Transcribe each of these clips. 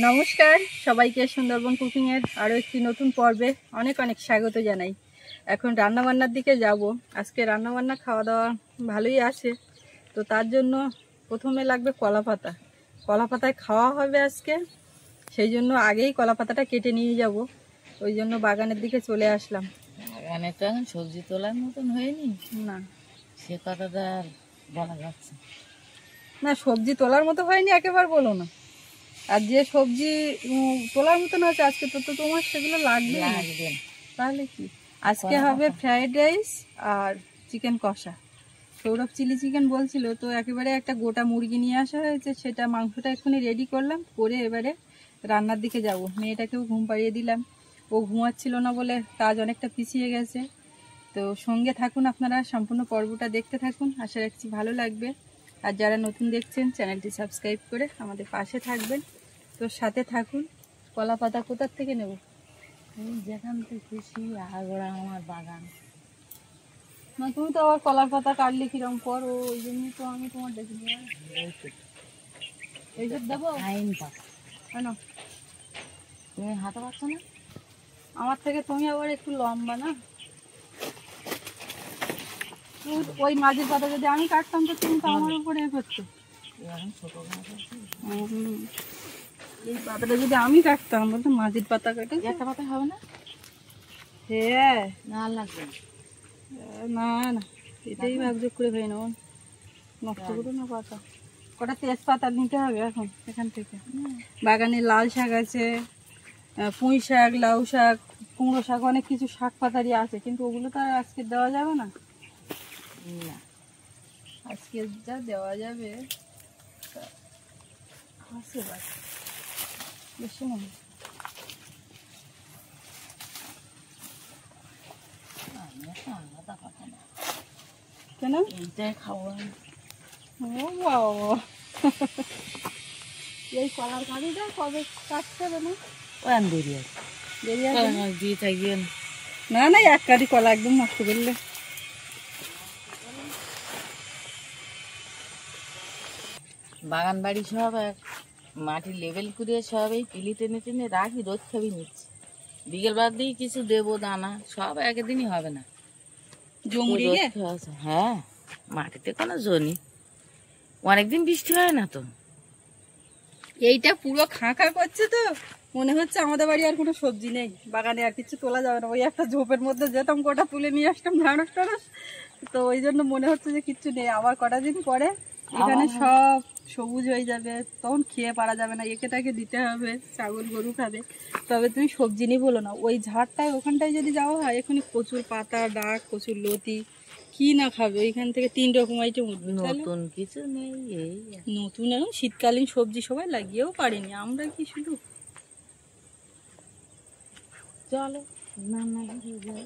নমস্কার সবাইকে সুন্দরবন কুকিং এর আরো একটি নতুন পর্বে অনেক অনেক স্বাগত জানাই। এখন রান্না বান্নার দিকে যাব। আজকে রান্না বান্না খাওয়া দাওয়া ভালোই আছে, তো তার জন্য প্রথমে লাগবে কলা পাতা। কলা পাতায় খাওয়া হবে আজকে, সেই জন্য আগেই কলা পাতাটা কেটে নিয়ে যাব। ওই জন্য বাগানের দিকে চলে আসলাম। বাগানে তো এখন সবজি তোলার মতন হয়নি, না সে কথাটা আর বলা যাচ্ছে না, সবজি তোলার মতো হয়নি একেবারে বলো না। আর যে সবজি তোলার মতন আছে আজকে, তো তোমার সেগুলো লাগবে না। তাহলে কি আজকে হবে ফ্রাইড রাইস আর চিকেন কষা। সৌরভ চিলি চিকেন বলছিল, তো একেবারে একটা গোটা মুরগি নিয়ে আসা হয়েছে, সেটা মাংসটা এক্ষুনি রেডি করলাম, করে এবারে রান্নার দিকে যাব। মেয়েটাকেও ঘুম পাড়িয়ে দিলাম, ও ঘুমাচ্ছিল না বলে কাজ অনেকটা পিছিয়ে গেছে। তো সঙ্গে থাকুন, আপনারা সম্পূর্ণ পর্বটা দেখতে থাকুন, আশা রাখছি ভালো লাগবে। আর যারা নতুন দেখছেন চ্যানেলটি সাবস্ক্রাইব করে আমাদের পাশে থাকবেন। তো সাথে থাকুন। কলা পাতা কোথার থেকে নেব? যেখান থেকে খুশি, আগোড়া আমার বাগান। না, তুমি তো আবার কলার পাতা কাটলে কিরম করো, ওই জন্য তো আমি তোমার দেখি এইসব দেবো আইন পাতা কেন? তুমি হাতে পাচ্ছ না? আমার থেকে তুমি আবার একটু লম্বা না। ওই মাঝের পাতা যদি আমি কাটতাম তো তুমি তো আমার উপরে করছো। ছোট গাছ আছে, এই পাতাটা যদি আমি কাটতাম, বলতো মাঝের পাতা কাটে একটা পাতা হবে না? হ্যাঁ, না লাগবে না না, এটাই ভাগযোগ করে ভাই নেব, নষ্ট করো না পাতা। কটা তেজপাতা নিতে হবে এখন এখান থেকে। বাগানে লাল শাক আছে, পুঁই শাক, লাউ শাক, কুমড়ো শাক, অনেক কিছু শাক পাতারই আছে, কিন্তু ওগুলো তো আর আজকে দেওয়া যাবে না। না, আজকে যা দেওয়া যাবে আছে বেশি না। আলাদা কথা না, কেন? এইটাই খাবো। ও বাবা, এই কলার কাঁদিটা কবে কাটতে হবে না? ওখান দেরি আছে, দেরি আছে দিয়ে থাকবেন। না না, এক কাঁদি কলা একদম নষ্ট করলে। বাগান বাড়ি সব এক মাটি লেবেল করে সব এই পিলি টেনে টেনে রাখি, রোদ খাবি নিচ্ছি। বিকেল বাদ দিয়ে কিছু দেবো দানা, সব একদিনই হবে না। জমুরি গে? হ্যাঁ, মাটিতে কোনো জনি, অনেকদিন বৃষ্টি হয় না তো। এইটা পুরো খাঁকা করছে, তো মনে হচ্ছে আমাদের বাড়ি আর কোনো সবজি নেই, বাগানে আর কিছু তোলা যাবে না। ওই একটা ঝোপের মধ্যে যেতাম, কটা তুলে নিয়ে আসতাম ঢাঁড়স টাড়স, তো ওই জন্য মনে হচ্ছে যে কিচ্ছু নেই। আবার কটা দিন পরে এখানে সব সবুজ হয়ে যাবে, তখন খেয়ে পারা যাবে না, একে তাকে দিতে হবে, ছাগল গরু খাবে। তবে তুমি সবজি নিয়ে বলো না, ওই ঝাড়টায় ওখানটায় যদি যাওয়া হয়, এখনই প্রচুর পাতা, ডাক, প্রচুর লতি, কি না খাবে ওইখান থেকে। 3 রকম আইটেম উঠবে। নতুন কিছু নেই, এই নতুন এখন শীতকালীন সবজি সবাই লাগিয়েও পারিনি, আমরা কি শুধু। চলো রান্না করে যাই।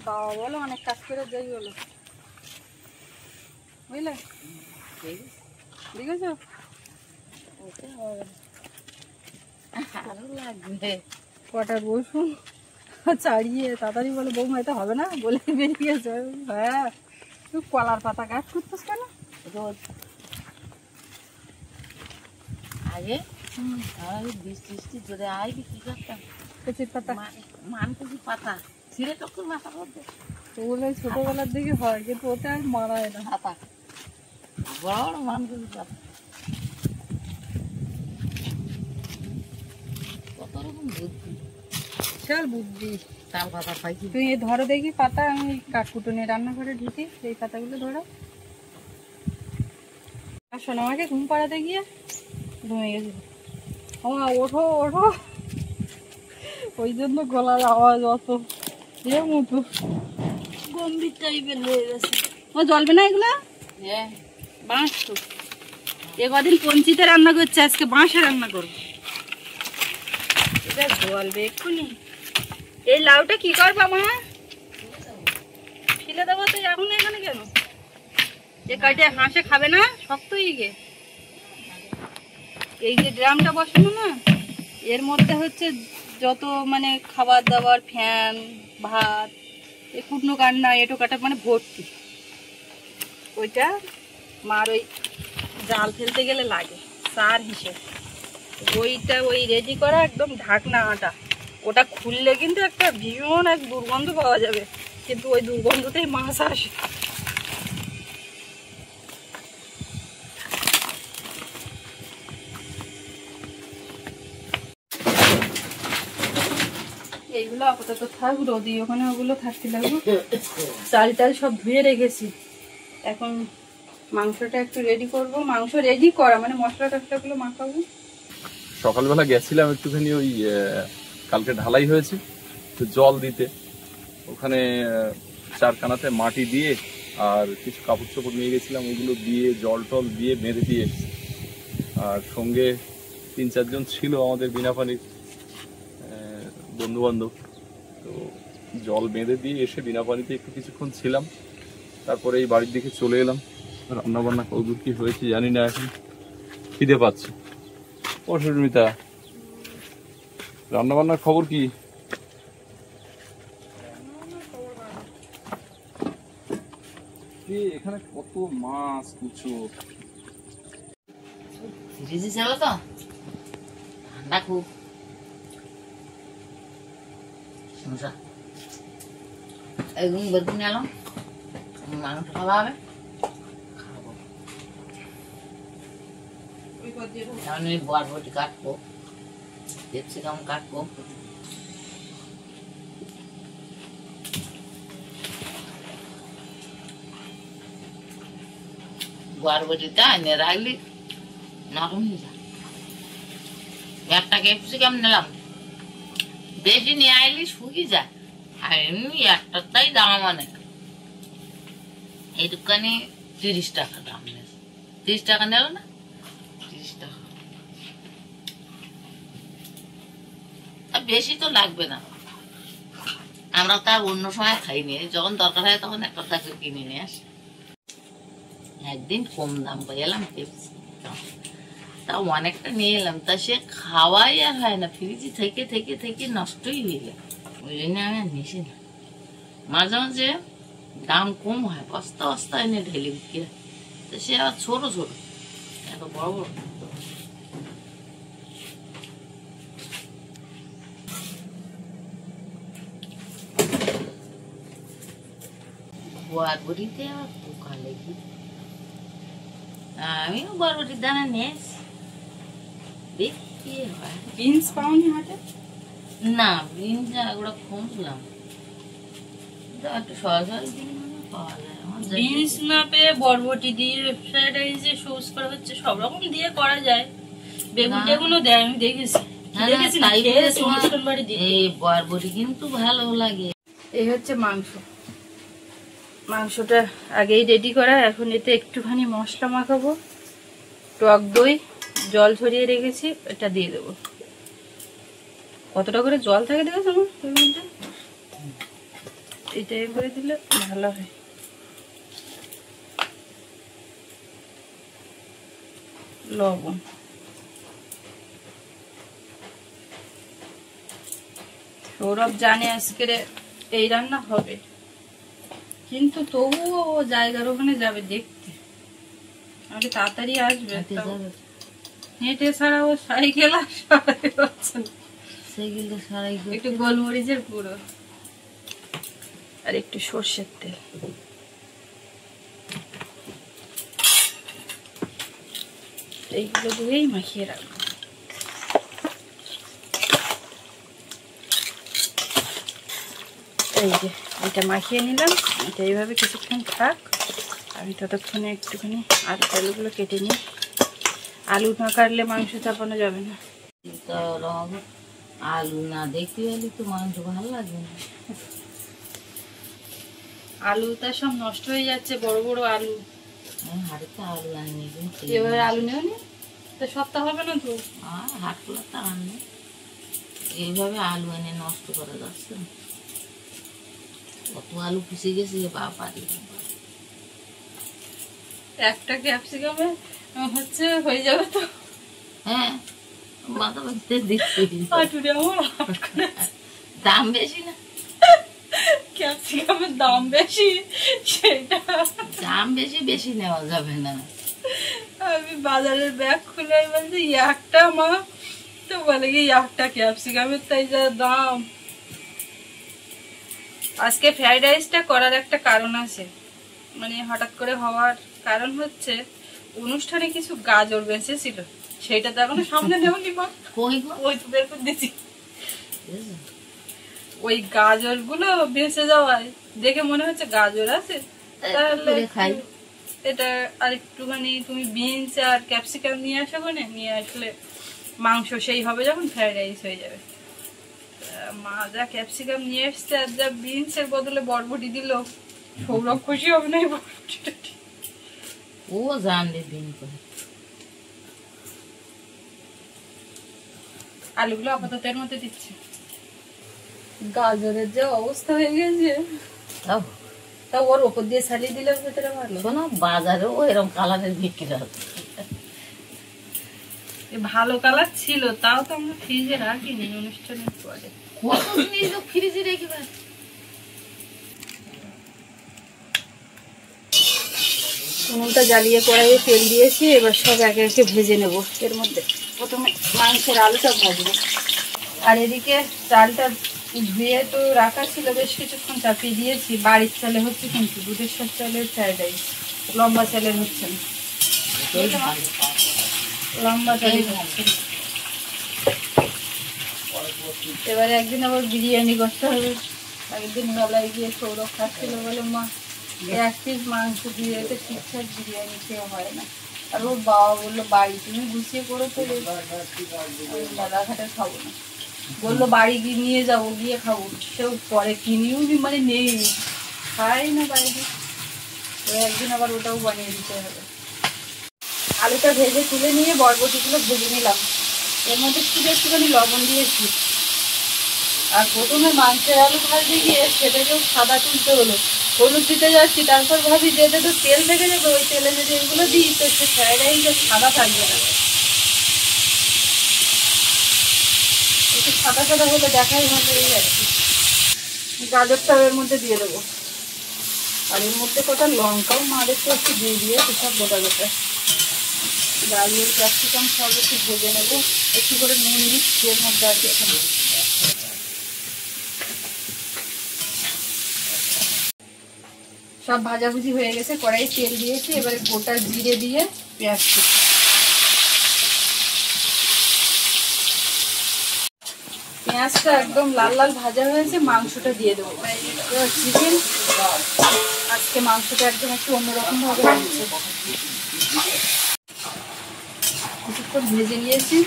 বাবা বলো অনেক কাজ করে যাই বলো, বুঝলে? দেখেছো আরো লাগবে কটা রসুন ছাড়িয়ে তাড়াতাড়ি বলে, বৌমা এটা হবে না বলে বেরিয়েছে। হ্যাঁ, তুই কলার পাতা কাজ করতেছ কেন? রোজ আগে আমি বৃষ্টি যদি আইবি কি করতাম, কচির পাতা, মান কিছু পাতা ছিঁড়ে তখন মাথা করতো। ওগুলো ছোটবেলার দিকে হয়, কিন্তু ওতে আর মারায় না। পাতা বড় মান কিছু পাতা, কত রকম বুদ্ধি, বিশাল বুদ্ধি। তাল পাতা পাইছি। তুই ধরো দেখি পাতা, আমি কাঠকুটো নিয়ে রান্নাঘরে ঢুকি, এই পাতাগুলো ধরো। আর শোনো, আমাকে ঘুম পাড়াতে গিয়ে ঘুমিয়ে গেছিল। ওঠো ওঠো, ওই জন্য গলার আওয়াজ অত মতো গম্ভীর টাইপের হয়ে গেছে। ও জ্বলবে না এগুলো? হ্যাঁ, বাঁশ তো এ কদিন পঞ্চিতে রান্না করছে, আজকে বাঁশে রান্না করবো। এটা জ্বলবে এক্ষুনি। এই লাউটা কি করবো মা? ফেলে দেবো তো এখন এখানে কেন? এ কাটে হাঁসে খাবে না, শক্তই গে। এই যে ড্রামটা বসানো না, এর মধ্যে হচ্ছে যত মানে খাবার দাবার, ফ্যান, ভাত, এই কুটনো কান্না, এটো কাটা মানে ভর্তি। ওইটা মার ওই জাল ফেলতে গেলে লাগে সার হিসেব। ওইটা ওই রেডি করা একদম ঢাকনা আটা, ওটা খুললে কিন্তু একটা ভীষণ এক দুর্গন্ধ পাওয়া যাবে, কিন্তু ওই দুর্গন্ধতেই মাছ আসে। এইগুলো আপাতত থাক, রোদি ওখানে ওগুলো থাকতে লাগবে। চাল টাল সব ধুয়ে রেখেছি, এখন মাংসটা একটু রেডি করব। মাংস রেডি করা মানে মশলা টশলাগুলো মাখাবো। সকালবেলা গেছিলাম একটুখানি ওই কালকে ঢালাই হয়েছে তো জল দিতে, ওখানে চারখানাতে মাটি দিয়ে আর কিছু কাপড় চোপড় নিয়ে গেছিলাম, ওইগুলো দিয়ে জল টল দিয়ে বেঁধে দিয়ে এসেছি। আর সঙ্গে 3-4 জন ছিল আমাদের বিনাপানির বন্ধু বান্ধব, তো জল বেঁধে দিয়ে এসে বিনাপানিতে একটু কিছুক্ষণ ছিলাম, তারপরে এই বাড়ির দিকে চলে এলাম। রান্না বান্না কতদূর কি হয়েছে জানি না, এখন খিদে পাচ্ছে। ও সুস্মিতা, রান্না বান্নার খবর কি? এখানে কত মাছ কুচো, ফ্রিজে ছিল তো ঠান্ডা খুব। এগুলো বেগুন নিয়ে এলাম, মাংস খাওয়া হবে। আমি বরবটি কাটবো, দেখছি কেমন কাটবো। বরবটিটা এনে রাখলি নরম হয়ে যায়। একটা ক্যাপসিকাম নিলাম, বেশি নিয়ে আইলি শুকিয়ে যায়, আর এমনি একটাই দাম অনেক। এই দোকানে 30 টাকা দাম নেই, 30 টাকা নেব না, 30 টাকা। বেশি তো লাগবে না, আমরা তার অন্য সময় খাইনি, যখন দরকার হয় তখন একটা টাকা কিনে নিয়ে আসি। একদিন কম দাম পাই এলাম ক্যাপসিকাম, তাও অনেকটা নিয়ে এলাম, তা সে খাওয়াই আর হয় না, ফ্রিজে থেকে থেকে থেকে নষ্টই হয়ে যায়। ওই জন্য আমি আর নিছি না। মাঝে মাঝে দাম কম হয়, বস্তা বস্তা এনে ঢেলে বিক্রি হয়, তো সে আবার ছোট ছোট, এত বড় বড়। বরবটিতে আবার পোকা লেগে, আমিও বরবটির দানা নিয়ে দেখি হয়। বিনস পাওনি হাটে? না, বিনস ওগুলো খুঁজলাম, একটু সহজ দিন পাওয়া যায়। বিনস না পেয়ে বরবটি দিয়ে ফ্রাইড রাইসে সস করা হচ্ছে, সব রকম দিয়ে করা যায়। বেগুন টেগুনও দেয়, আমি দেখেছি। এই বরবটি কিন্তু ভালো লাগে। এই হচ্ছে মাংস, মাংসটা আগেই রেডি করা। এখন এতে একটুখানি মশলা মাখাবো, টক দই জল ঝরিয়ে রেখেছি, এটা দিয়ে দেবো। কতটা করে জল থাকে দেখেছো আমার এর মধ্যে, এটা করে দিলে ভালো হয়। লবণ, সৌরভ জানে আজকে এই রান্না হবে, কিন্তু তবুও ও জায়গার ওখানে যাবে দেখতে, আগে তাড়াতাড়ি আসবে। হেঁটে ছাড়া ও সাইকেল আর সারাতে পারছে না। সাইকেলটা সারাই একটু গোলমরিচের গুঁড়ো আর একটু সর্ষের তেল, এইগুলো দিয়েই মাখিয়ে রাখবো। এই যে এটা মাখিয়ে নিলাম, এটা এইভাবে কিছুক্ষণ থাক। আমি ততক্ষণে একটুখানি আলু টালুগুলো কেটে নিই, আলু না কাটলে মাংস চাপানো যাবে না। আলু না দেখতে গেলে তো মাংস ভালো লাগবে না। আলুটা সব নষ্ট হয়ে যাচ্ছে, বড় বড় আলু। হাড়িতে আলু আনি, এবার আলু নেও নি তো সপ্তাহ হবে না তো। হাট খোলা তা আনি, এইভাবে আলু এনে নষ্ট করা যাচ্ছে না। কত আলু পিছিয়ে গেছে বাবারি, একটা ক্যাপসিকামে হচ্ছে হয়ে যাবে তো। হ্যাঁ, মাথা বাঁধতে দিচ্ছি। দাম বেশি না, ক্যাপসিকামের দাম বেশি, সেটা দাম বেশি, বেশি নেওয়া যাবে না। আমি বাজারের ব্যাগ খুলে আমি বলছি একটা মা, তো বলে কি একটা ক্যাপসিকামের তাই যা দাম। আজকে ফ্রাইড রাইসটা করার একটা কারণ আছে, মানে হঠাৎ করে হওয়ার কারণ হচ্ছে অনুষ্ঠানে কিছু গাজর বেঁচেছিল, সেইটা তো এখনো সামনে নেওনি মা, ওই তো বের করে দিচ্ছি। ওই গাজর গুলো বেঁচে যাওয়ায় দেখে মনে হচ্ছে গাজর আছে, তাহলে এটা আর একটুখানি তুমি বিনস আর ক্যাপসিকাম নিয়ে আসো, নিয়ে আসলে মাংস সেই হবে যখন ফ্রাইড রাইস হয়ে যাবে। মা যা ক্যাপসিকাম নিয়ে এসছে আর যা বিনস এর বদলে বরবটি দিল, সৌরভ খুশি হবে না। ও জানলে দিন আলুগুলো আপাতত এর মধ্যে দিচ্ছে। গাজরের যে অবস্থা হয়ে গেছে, তা ওর ওপর দিয়ে ছালিয়ে দিলে ভেতরে ভালো। শোনো বাজারেও এরকম কালারের বিক্রি হচ্ছে, ভালো কালার ছিল, তাও তো আমরা ফ্রিজে রাখিনি অনুষ্ঠানের পরে। ফ্রিজে রেখে উনুনটা জ্বালিয়ে কড়াইয়ে তেল দিয়েছি, এবার সব একে একে ভেজে নেব। এর মধ্যে প্রথমে মাংসের আলুটা ভাজবো, আর এদিকে চালটা ধুয়ে তো রাখা ছিল, বেশ কিছুক্ষণ চাপিয়ে দিয়েছি। বাড়ির চালে হচ্ছে কিন্তু, দুধের সব চালের ফ্রাইড রাইস, লম্বা চালের হচ্ছে না, লম্বা চালের হচ্ছে। এবারে একদিন আবার বিরিয়ানি করতে হবে। একদিন মেলায় গিয়ে সৌরভ খাচ্ছিল, বলে মা এক পিস মাংস দিয়ে তো ঠিকঠাক বিরিয়ানি খেয়ে হয় না। আর ওর বাবা বললো বাড়ি তুমি গুছিয়ে করে তো মেলাঘাটে খাবো না, বললো বাড়ি গিয়ে নিয়ে যাবো, গিয়ে খাবো। সেও পরে কিনেও মানে নেই, খাই না বাইরে। একদিন আবার ওটাও বানিয়ে দিতে হবে। আলুটা ভেজে তুলে নিয়ে বরবটিগুলো ভেজে নিলাম, এর মধ্যে শুধু একটুখানি লবণ দিয়েছি। আর প্রথমে মাংসের আলু ভাজতে গিয়ে সেটাকেও সাদা তুলতে হলো, হলুদ দিতে যাচ্ছি, তারপর ভাবি যে তো তেল থেকে যাবে, ওই তেলে যদি এগুলো দিই তো সে ফ্রাইড রাইসটা সাদা থাকবে না, একটু সাদা সাদা হলে দেখাই ভালো হয়ে যায়। গাজরটাও এর মধ্যে দিয়ে দেবো, আর এর মধ্যে কটা লঙ্কাও মাদের তো একটু দিয়ে দিয়েছি, সব গোটা গোটা। গাজর ক্যাপসিকাম সব একটু ভেজে নেবো, একটু করে নুন দিচ্ছি এর মধ্যে। আর সব ভাজাভুজি হয়ে গেছে, কড়াই তেল দিয়েছি, এবারে গোটা জিরে দিয়ে পেঁয়াজ কুচি। পেঁয়াজটা একদম লাল লাল ভাজা হয়েছে, মাংসটা দিয়ে দেবো। চিকেন আজকে মাংসটা একদম একটু অন্যরকম ভাবে হচ্ছে। কিছুক্ষণ ভেজে নিয়েছি,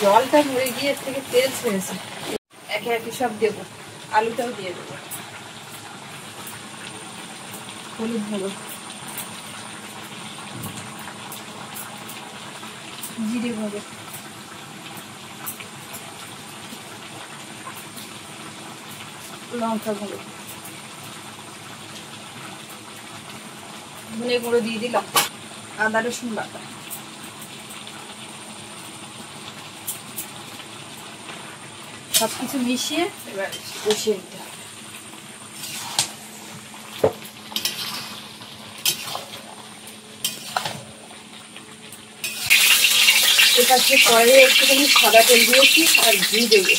জলটা মরে গিয়ে এর থেকে তেল ছেড়েছে। একে একে সব দেবো, আলুটাও দিয়ে দেবো। হলুদ গুঁড়ো, জিরে গুঁড়ো, লঙ্কা গুঁড়ো, ধনে গুঁড়ো দিয়ে দিলাম, আদা রসুন বাটা। সবকিছু মিশিয়ে এবার কষিয়ে নিতে হবে। এপাশে কড়াইয়ে একটুখানি সাদা তেল দিয়েছি আর ঘি দেবো।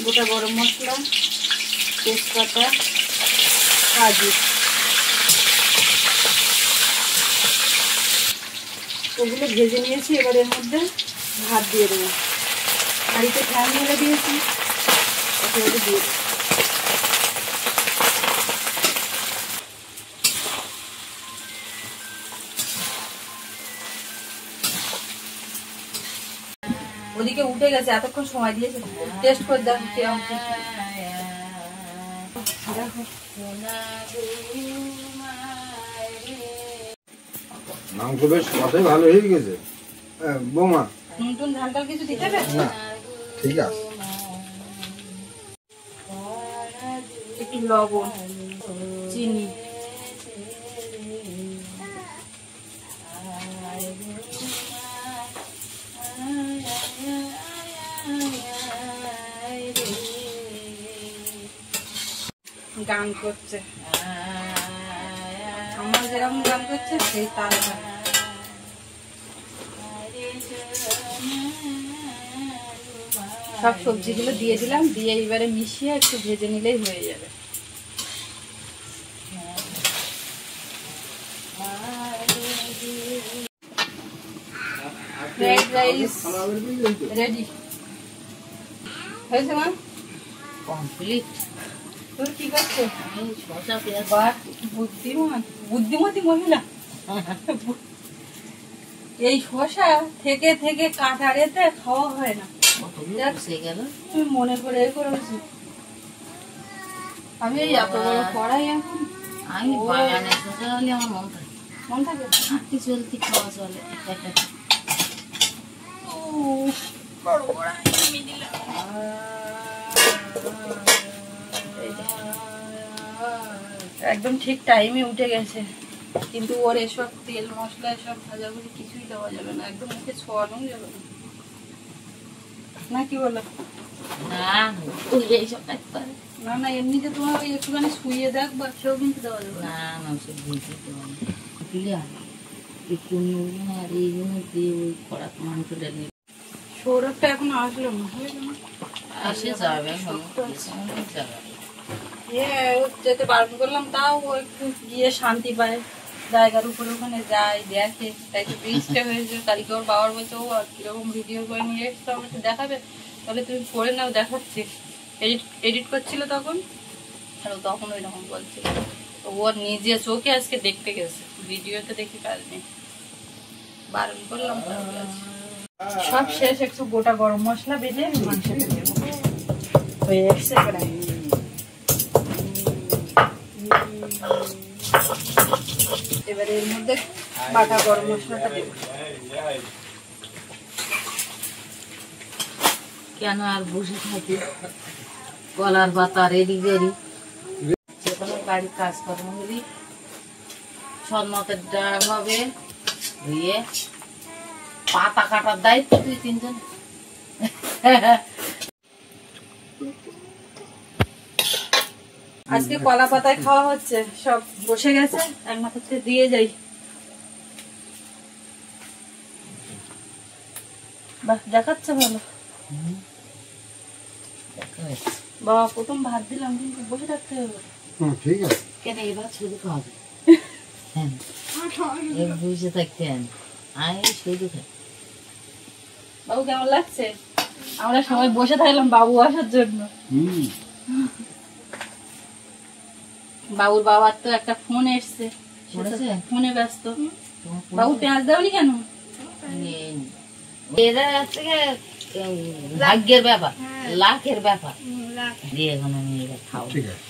গোটা গরম মশলা, তেজপাতা, কাজু, ওগুলো ভেজে নিয়েছি। এবার এর মধ্যে ভাত দিয়ে দেবো, হাঁড়িতে ফ্যান মেরে দিয়েছি, একেবারে দিয়ে দেবো। ওদিকে উঠে গেছে, এতক্ষণ সময় দিয়েছে, টেস্ট করে দেখ কেমন। মাংস বেশ কথাই ভালো হয়ে গেছে বৌমা। নতুন ঝাল টাল কিছু দিতে হবে না, ঠিক আছে। একটু লবণ, চিনি, গান করছে, আমার যেরকম গান করছে সেই তাল গান। সব সবজিগুলো দিয়ে দিলাম, দিয়ে এবারে মিশিয়ে একটু ভেজে নিলেই হয়ে যাবে। ফ্রাইড রাইস রেডি হয়েছে মা? কমপ্লিট। তোর কি করছে? আমি শসা পেঁয়াজ বাহ, বুদ্ধিমান বুদ্ধিমতী মহিলা। এই শসা থেকে থেকে কাটারেতে খাওয়া হয় না, কতগুলো বসে গেল। তুমি মনে করে করেছি। আমি এই এত বড় কড়াই এখন আমি বাগানে শসা হলে আমার মন থাকে, মন থাকে। হাঁটি চলতি খাওয়া চলে। বড় কড়াই আমি দিলাম। এই যে, একদম ঠিক টাইমে উঠে গেছে, কিন্তু ওর এসব তেল মশলা এসব ভাজাভুজি কিছুই দেওয়া যাবে না, একদম মুখে ছোঁয়ানো যাবে না, না কি বলো? না তুই এইসব কাজ করে না না, এমনিতে তোমার ওই একটুখানি শুয়ে দেখ বা সেও কিন্তু দেওয়া যাবে না। না না, ওসব বুঝতে ক্লিয়ার। একটু নুন আর এইগুলো দিয়ে ওই কড়া মাংসটা নিয়ে সৌরভটা এখন আসলো না, আসে যাবে যাবে। ও যেতে বারণ করলাম, তাও ও একটু গিয়ে শান্তি পায়, জায়গার উপরে ওখানে যায় দেখে। তাই তো বৃষ্টি হয়েছে, কালকে ওর বাবার বলছে ও কিরকম ভিডিও করে নিয়ে এসছো আমাকে দেখাবে, তাহলে তুমি করে নাও, দেখাচ্ছি। এডিট করছিল তখন, আর ও তখন ওই রকম বলছিল। তো ওর নিজে চোখে আজকে দেখতে গেছে, ভিডিওতে দেখি কাজ নেই, বারণ করলাম। সব শেষ, একটু গোটা গরম মশলা বেটে মাংসটা দেবো, হয়ে এসছে প্রায়। এবারে এর মধ্যে বাটা গরম মশলাটা দেবো। কেন আর বসে থাকি, কলার পাতা রেডি করি, যেখানে বাড়ির কাজকর্ম করি। সন্মতের ডাল হবে, ধুয়ে পাতা কাটার দায়িত্ব 2-3 জন। আজকে কলা পাতায় খাওয়া হচ্ছে, সব বসে গেছে, এক মাথাতে দিয়ে যাই। বাহ, দেখাচ্ছে ভালো। বাবা প্রথম ভাত দিলাম, কিন্তু বসে থাকতে হবে। ঠিক আছে। কেন এবার শুধু খাওয়াবে? হ্যাঁ, বসে থাকতেন, আমি শুধু খাই। বাবু কেমন লাগছে? আমরা সবাই বসে থাকলাম বাবু আসার জন্য। বাবুর বাবার তো একটা ফোন এসছে, ফোনে ব্যস্ত। বাবু পেঁয়াজ দাওনি কেন? এরা থেকে ভাগ্যের ব্যাপার, লাখের ব্যাপার। দিয়ে এখন আমি এবার খাও। ঠিক আছে।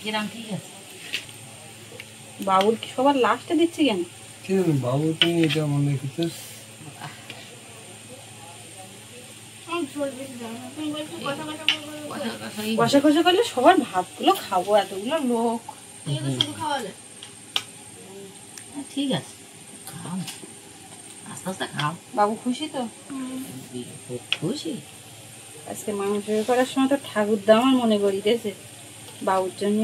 কিরম ঠিক আছে? বাবুর কি সবার লাস্টে দিচ্ছি কেন? বাবু তুমি এটা মনে করছিস? কষা কষা করলে সবার ভাতগুলো খাবো, এতগুলো লোক। ঠিক আছে, খাও, আস্তে আস্তে খাও। বাবু খুশি তো? খুশি। আজকে মাংস করার সময় তো ঠাকুরদা আমার মনে করিতেছে বাবুর জন্য।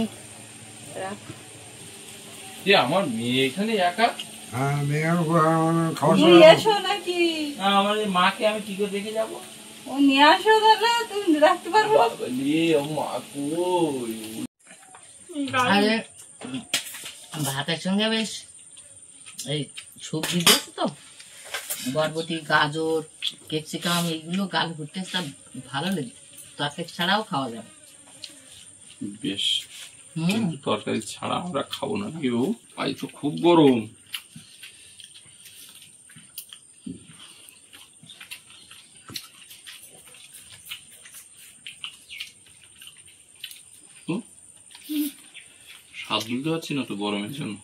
আমার মেয়ে এখানে একা, হ্যাঁ, মেয়ের খাওয়া নিয়ে এসো নাকি? আমার মাকে আমি কি করে দেখে যাবো? ও নিয়ে আসো, তাহলে তুমি রাখতে পারবো। আরে ভাতের সঙ্গে বেশ এই সবজি দিয়েছে তো, বরবটি, গাজর, ক্যাপসিকাম, এইগুলো গাল ঘুরতে সব ভালো লাগে, তরকারি ছাড়াও খাওয়া যাবে। বেশ, কিন্তু তরকারি ছাড়া আমরা খাবো না কেউ, আজ তো খুব গরম। স্বাদ বুঝতে পারছি না তো গরমের জন্য।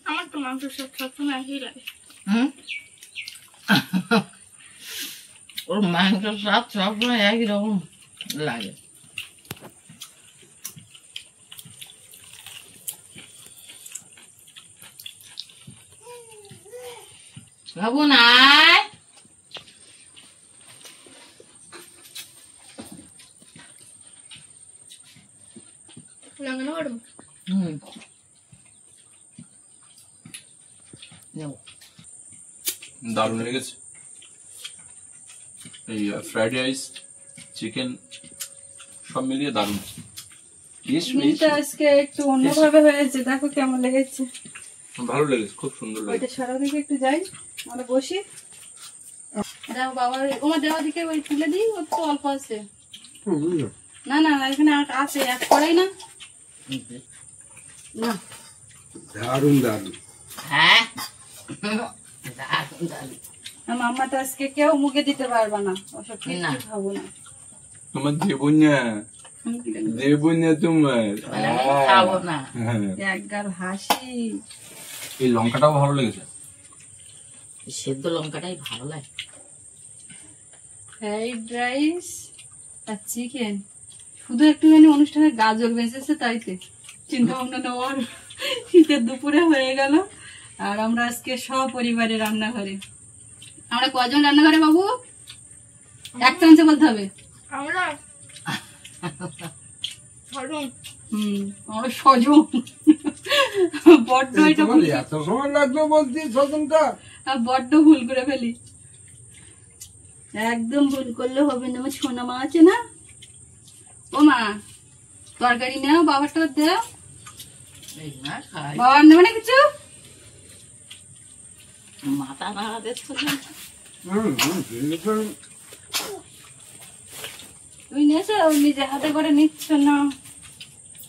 আমার তো মাংস সবসময় একই লাগে। ওর মাংস স্বাদ সবসময় একই রকম লাগে। বাবু নাই, দারুণ লেগেছে এই ফ্রাইড রাইস, চিকেন সব মিলিয়ে দারুণ। মিলটা আজকে একটু অন্যভাবে হয়েছে, দেখো কেমন লেগেছে। ভালো লেগেছে, খুব সুন্দর ওইটা লেগেছে। সারা দিকে একটু যাই, আমরা বসি। দেখো বাবার ওমা দেওয়া দিকে ওই তুলে দিই, ওর তো অল্প আছে। না না এখানে আছে, এক করাই না। না দারুণ দারুণ। হ্যাঁ দারুণ দারুণ। মাম্মা তো আজকে কেউ মুখে দিতে পারবে না, ওসব না। কিছু খাবো না। তোমার দেবো না, দেবো না তোমার। মানে আমি খাবো না। একগাল হাসি। এই লঙ্কাটাও ভালো লেগেছে। সেদ্ধ লঙ্কাটাই ভালো লাগে। ফ্রাইড রাইস আর চিকেন, শুধু একটুখানি অনুষ্ঠানে গাজর বেঁচেছে তাইতে চিন্তা ভাবনা নেওয়ার শীতের দুপুরে হয়ে গেল। আর আমরা আজকে সপরিবারে রান্নাঘরে। আমরা কজন রান্নাঘরে বাবু? এক চামচে বলতে হবে। আমরা আমরা সজন। বড্ড এটা ভুল, এত সময় লাগলো বলছি সজনটা। বড্ড ভুল করে ফেলি। একদম ভুল করলে হবে না। আমার সোনা মা আছে না, ও মা তরকারি নাও, বাবারটা দেও। এই না খাই। বাবার নেবে না কিছু? মাথা নাড়া দেখছো না? তুমি নিয়েছো, নিজে হাতে করে নিচ্ছ না,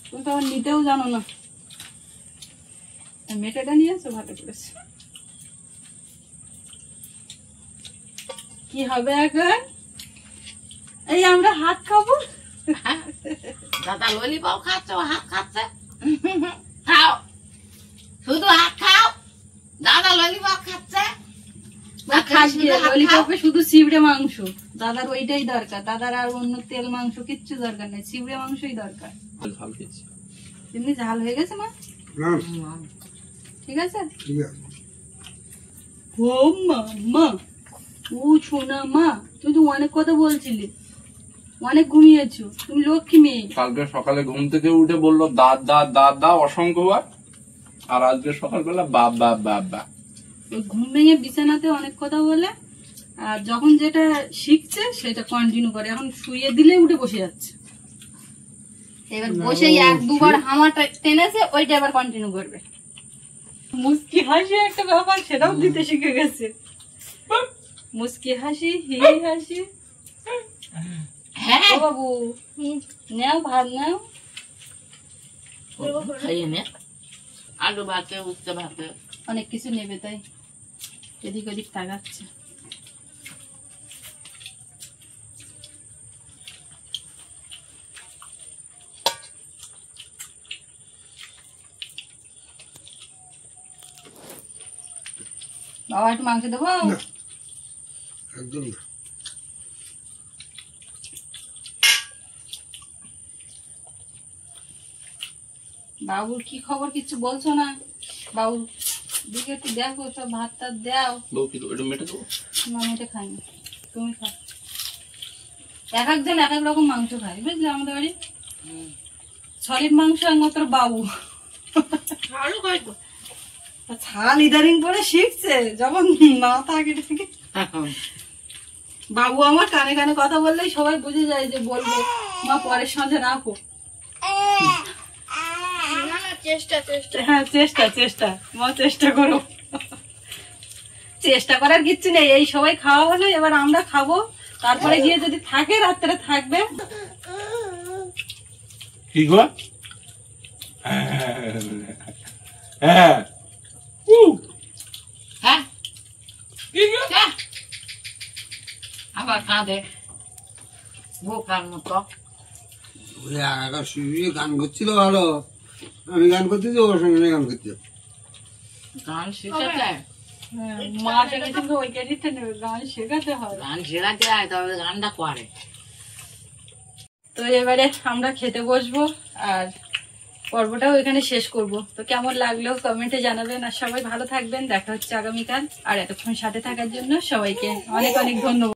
তুমি তো আবার নিতেও জানো না। মেটেটা নিয়েছো, ভালো করেছো। কি হবে এখন? এই আমরা হাত খাবো। দাদা ললিপপ খাচ্ছে, ও হাত খাচ্ছে। খাও, শুধু হাত খাও। দাদা ললিপপ খাচ্ছে। ললিপপে শুধু চিবড়ে মাংস, দাদার ওইটাই দরকার। দাদার আর অন্য তেল মাংস কিচ্ছু দরকার নেই, চিবড়ে মাংসই দরকার। ঝাল খেয়েছি। এমনি ঝাল হয়ে গেছে মা? ঠিক আছে। ঠিক আছে। ও মা, মা ও সোনা মা, তুই তো অনেক কথা বলছিলি, অনেক ঘুমিয়েছো, তুমি লক্ষ্মী মেয়ে। কালকে সকালে ঘুম থেকে উঠে বললো দাদা অসংখ্যবার, আর আজকে সকালবেলা বাবা। ওই ঘুম ভেঙে বিছানাতে অনেক কথা বলে, আর যখন যেটা শিখছে সেটা কন্টিনিউ করে। এখন শুয়ে দিলে উঠে বসে যাচ্ছে। এবার বসে এক দুবার হামাটা টেনেছে, ওইটা এবার কন্টিনিউ করবে। মুস্কি হাসি একটা ব্যাপার, সেটাও দিতে শিখে গেছে। মুস্কি হাসি, হি হাসি। হ্যাঁ ও বাবু নেও, ভাত নেও। খাইয়ে নে। আলু ভাতে, উচ্চ ভাতে। অনেক কিছু নেবে তাই এদিক ওদিক তাকাচ্ছে। বাবা একটু মাংস দেবো? একদম না। বাবুর কি খবর কিছু বলছো না? বাবু দিকে একটু দেখো, সব ভাত টাত দাও। এটা মেটে দেবো। না আমি এটা খাই না, তুমি খাও। এক একজন এক এক রকম মাংস খায়, বুঝলে? আমাদের বাড়ি সলিড মাংস একমাত্র বাবু। আলু খাইতো। ছাল ইদারিং করে শিখছে, যখন না থাকে ঠিক। বাবু আমার কানে কানে কথা বললেই সবাই বুঝে যায় যে বলবে মা পরের সঙ্গে রাখো। না না চেষ্টা চেষ্টা। হ্যাঁ চেষ্টা মা, চেষ্টা করো। চেষ্টা করার কিচ্ছু নেই, এই সবাই খাওয়া হলো, এবার আমরা খাবো। তারপরে গিয়ে যদি থাকে রাত্রে থাকবে। কি গো? হ্যাঁ হ্যাঁ আবার কাঁদে বোকার মতো। ওই একা শুয়ে গান করছিল ভালো, আমি গান করতেছি, ওর সঙ্গে গান করতে। গান শেখাতে মা কিন্তু ওই ক্যারিটা নেবে, গান শেখাতে হয়। গান শেখাতে হয়, তবে গানটা করে। তো এবারে আমরা খেতে বসবো, আর পর্বটাও এখানে শেষ করব। তো কেমন লাগলো কমেন্টে জানাবেন, আর সবাই ভালো থাকবেন। দেখা হচ্ছে আগামীকাল। আর এতক্ষণ সাথে থাকার জন্য সবাইকে অনেক অনেক ধন্যবাদ।